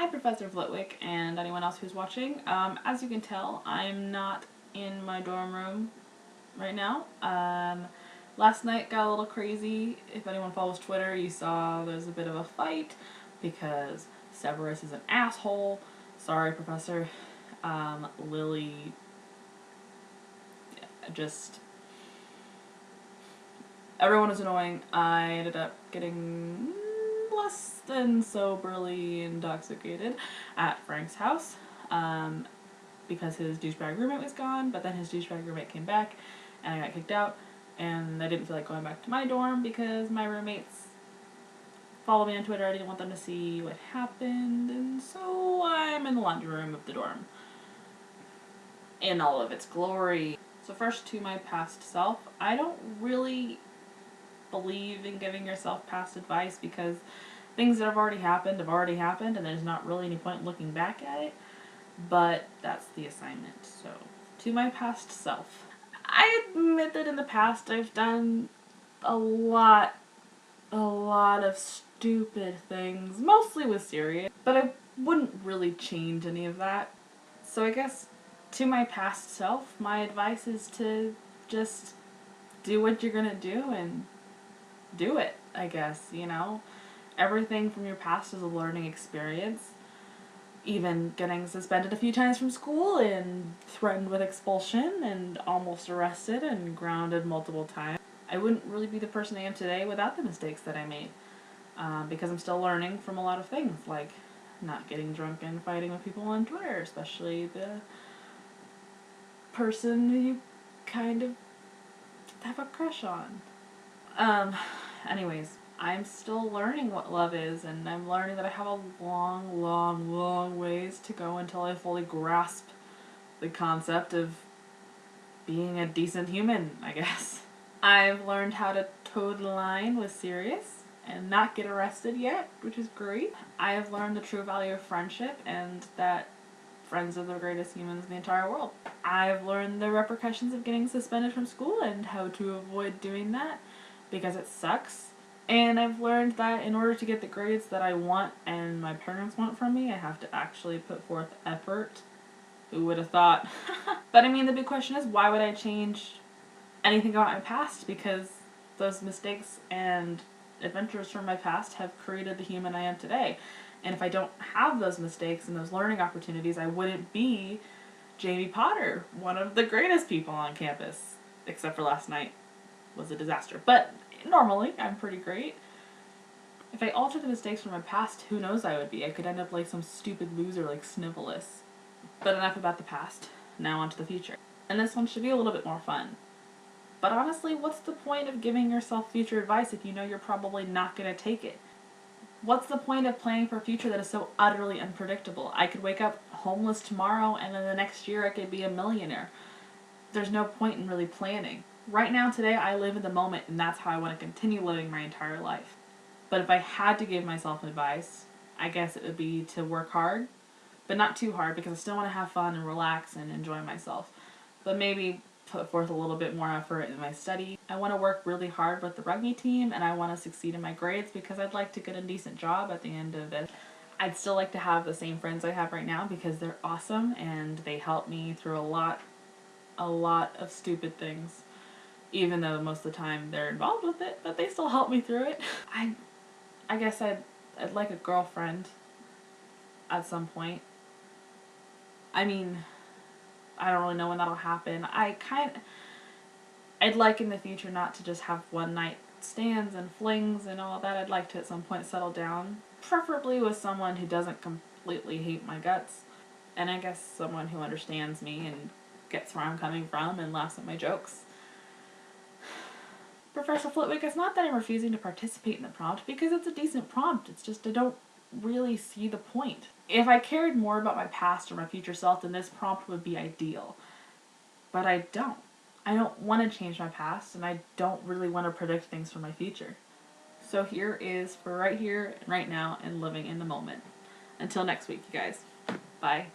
Hi, Professor Flitwick and anyone else who's watching. As you can tell, I'm not in my dorm room right now. Last night got a little crazy. If anyone follows Twitter, you saw there's a bit of a fight because Severus is an asshole. Sorry, Professor. Lily just... Everyone was annoying. I ended up getting less than soberly intoxicated at Frank's house because his douchebag roommate was gone, but then his douchebag roommate came back and I got kicked out, and I didn't feel like going back to my dorm because my roommates follow me on Twitter. I didn't want them to see what happened, and so I'm in the laundry room of the dorm in all of its glory. So first, to my past self, I don't really believe in giving yourself past advice because things that have already happened and there's not really any point looking back at it, but that's the assignment. So to my past self, I admit that in the past I've done a lot of stupid things, mostly with Sirius, but I wouldn't really change any of that. So I guess to my past self, my advice is to just do what you're gonna do and do it, I guess, you know? Everything from your past is a learning experience. Even getting suspended a few times from school and threatened with expulsion and almost arrested and grounded multiple times. I wouldn't really be the person I am today without the mistakes that I made. Because I'm still learning from a lot of things, like not getting drunk and fighting with people on Twitter, especially the person who you kind of have a crush on. Anyways, I'm still learning what love is, and I'm learning that I have a long ways to go until I fully grasp the concept of being a decent human, I guess. I've learned how to toe the line with Sirius and not get arrested yet, which is great. I have learned the true value of friendship and that friends are the greatest humans in the entire world. I've learned the repercussions of getting suspended from school and how to avoid doing that because it sucks. And I've learned that in order to get the grades that I want and my parents want from me, I have to actually put forth effort. Who would have thought? But I mean, the big question is, why would I change anything about my past? Because those mistakes and adventures from my past have created the human I am today. And if I don't have those mistakes and those learning opportunities, I wouldn't be Jamie Potter, one of the greatest people on campus. Except for last night was a disaster. But normally, I'm pretty great. If I altered the mistakes from my past, who knows I would be. I could end up like some stupid loser like Snivelus. But enough about the past. Now on to the future. And this one should be a little bit more fun. But honestly, what's the point of giving yourself future advice if you know you're probably not going to take it? What's the point of planning for a future that is so utterly unpredictable? I could wake up homeless tomorrow and then the next year I could be a millionaire. There's no point in really planning. Right now, today, I live in the moment, and that's how I want to continue living my entire life. But if I had to give myself advice, I guess it would be to work hard, but not too hard because I still want to have fun and relax and enjoy myself. But maybe put forth a little bit more effort in my study. I want to work really hard with the rugby team, and I want to succeed in my grades because I'd like to get a decent job at the end of it. I'd still like to have the same friends I have right now because they're awesome and they help me through a lot of stupid things. Even though most of the time they're involved with it, but they still help me through it. I guess I'd like a girlfriend at some point. I mean, I don't really know when that'll happen. I'd like in the future not to just have one night stands and flings and all that. I'd like to at some point settle down, preferably with someone who doesn't completely hate my guts, and I guess someone who understands me and gets where I'm coming from and laughs at my jokes. Professor Flitwick, it's not that I'm refusing to participate in the prompt because it's a decent prompt. It's just I don't really see the point. If I cared more about my past or my future self, then this prompt would be ideal. But I don't. I don't want to change my past, and I don't really want to predict things for my future. So here is for right here, right now, and living in the moment. Until next week, you guys. Bye.